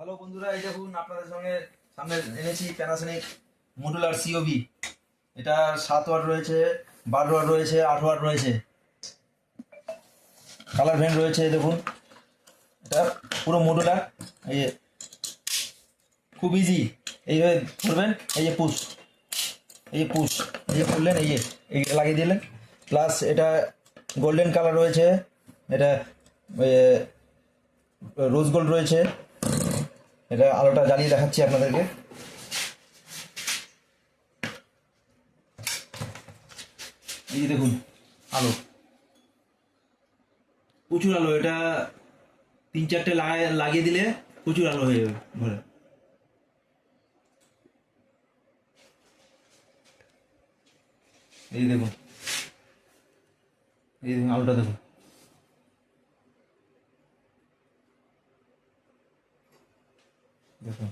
Hello বন্ধুরা, এই দেখুন আপনাদের সঙ্গে সামনে এনেছি প্যানাসোনিক মডুলার সিওবি। এটা 7 ওয়াট রয়েছে, 12 ওয়াট রয়েছে, 8 ওয়াট রয়েছে, কালার ভ্যান রয়েছে। দেখুন এটা পুরো মডুলার। এই যে খুব ইজি, এইভাবে করবেন। এই যে পুশ, এই যে পুশ, এই যে করলেন, এই যে এই লাগিয়ে দিলেন। প্লাস এটা গোল্ডেন কালার রয়েছে, এটা রোজ গোল্ড রয়েছে। এটা আলোটা জ্বালিয়ে দেখাচ্ছি আপনাদেরকে। এই যে দেখুন আলো, প্রচুর আলো। এটা 3-4টে লাগিয়ে দিলে প্রচুর আলো হয়ে যাবে ঘরে। এই দেখুন, এই দেখুন আলোটা দেখুন। দেখুন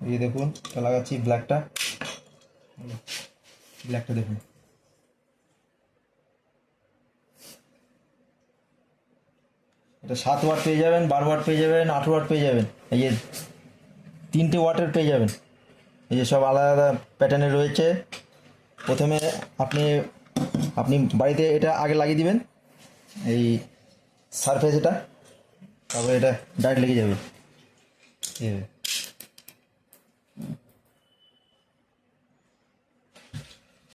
এই দেখুন, এটা লাগাচ্ছি ব্ল্যাকটা। ব্ল্যাকটা দেখুন, এটা 7 ওয়াট পেয়ে যাবেন, 12 ওয়াট পেয়ে যাবেন, 8 ওয়াট পেয়ে যাবেন। এই যে 3টে ওয়াটের পেয়ে যাবেন। এই যে সব আলাদা আলাদা প্যাটার্নের রয়েছে। প্রথমে আপনি আপনি বাড়িতে এটা আগে লাগিয়ে দিবেন, এই সারফেস এটা, তারপরে এটা ডাইরেক্ট লেগে যাবে।